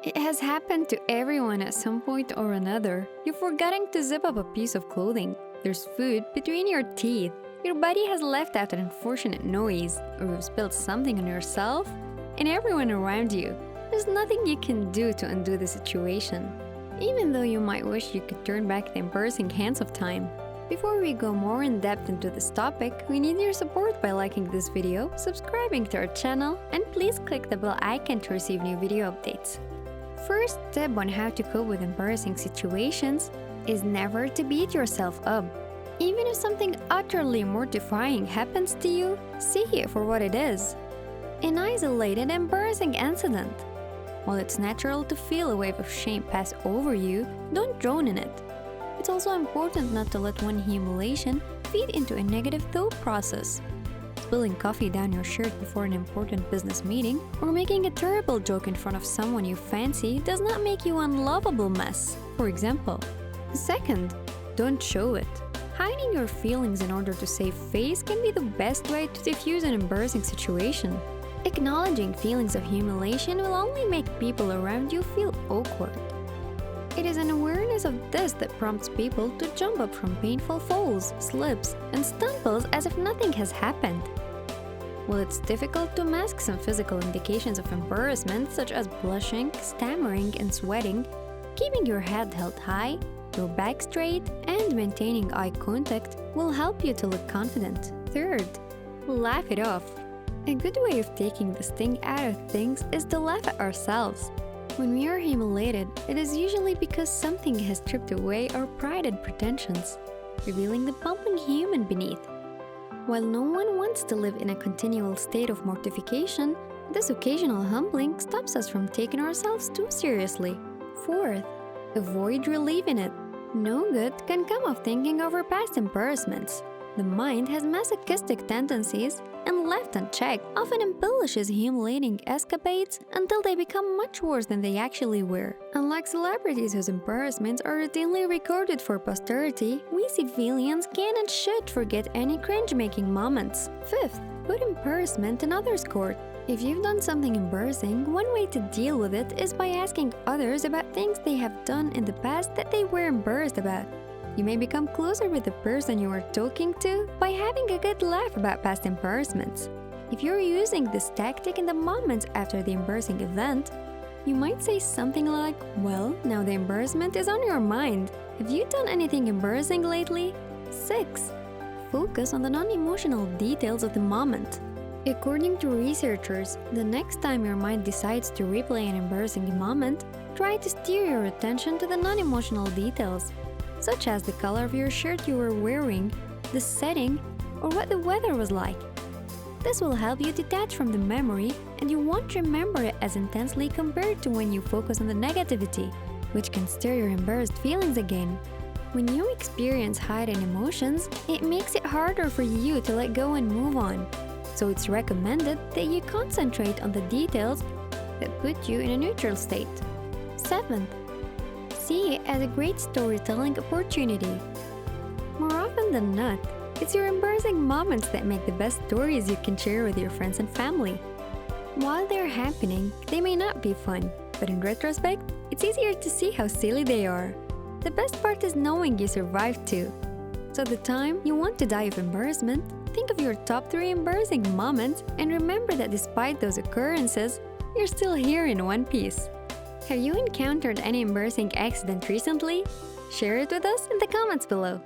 It has happened to everyone at some point or another. You're forgetting to zip up a piece of clothing. There's food between your teeth. Your body has let out an unfortunate noise, or you've spilled something on yourself and everyone around you. There's nothing you can do to undo the situation, even though you might wish you could turn back the embarrassing hands of time. Before we go more in depth into this topic, we need your support by liking this video, subscribing to our channel, and please click the bell icon to receive new video updates. First tip on how to cope with embarrassing situations is never to beat yourself up. Even if something utterly mortifying happens to you, see it for what it is: an isolated, embarrassing incident. While it's natural to feel a wave of shame pass over you, don't drown in it. It's also important not to let one humiliation feed into a negative thought process. Spilling coffee down your shirt before an important business meeting or making a terrible joke in front of someone you fancy does not make you an unlovable mess, for example. Second, don't show it. Hiding your feelings in order to save face can be the best way to diffuse an embarrassing situation. Acknowledging feelings of humiliation will only make people around you feel awkward. It is an awareness of this that prompts people to jump up from painful falls, slips, and stumbles as if nothing has happened. While it's difficult to mask some physical indications of embarrassment, such as blushing, stammering, and sweating, keeping your head held high, your back straight, and maintaining eye contact will help you to look confident. Third, laugh it off. A good way of taking the sting out of things is to laugh at ourselves. When we are humiliated, it is usually because something has stripped away our pride and pretensions, revealing the bumbling human beneath. While no one wants to live in a continual state of mortification, this occasional humbling stops us from taking ourselves too seriously. Fourth, avoid reliving it. No good can come of thinking over past embarrassments. The mind has masochistic tendencies, and left unchecked, often embellishes humiliating escapades until they become much worse than they actually were. Unlike celebrities whose embarrassments are routinely recorded for posterity, we civilians can and should forget any cringe-making moments. Fifth, put embarrassment in others' court. If you've done something embarrassing, one way to deal with it is by asking others about things they have done in the past that they were embarrassed about. You may become closer with the person you are talking to by having a good laugh about past embarrassments. If you're using this tactic in the moments after the embarrassing event, you might say something like, "Well, now the embarrassment is on your mind. Have you done anything embarrassing lately?" 6. Focus on the non-emotional details of the moment. According to researchers, the next time your mind decides to replay an embarrassing moment, try to steer your attention to the non-emotional details, such as the color of your shirt you were wearing, the setting, or what the weather was like. This will help you detach from the memory, and you won't remember it as intensely compared to when you focus on the negativity, which can stir your embarrassed feelings again. When you experience heightened emotions, it makes it harder for you to let go and move on. So it's recommended that you concentrate on the details that put you in a neutral state. 7. See it as a great storytelling opportunity. More often than not, it's your embarrassing moments that make the best stories you can share with your friends and family. While they're happening, they may not be fun, but in retrospect, it's easier to see how silly they are. The best part is knowing you survived too. So the time you want to die of embarrassment, think of your top 3 embarrassing moments and remember that despite those occurrences, you're still here in one piece. Have you encountered any embarrassing accident recently? Share it with us in the comments below.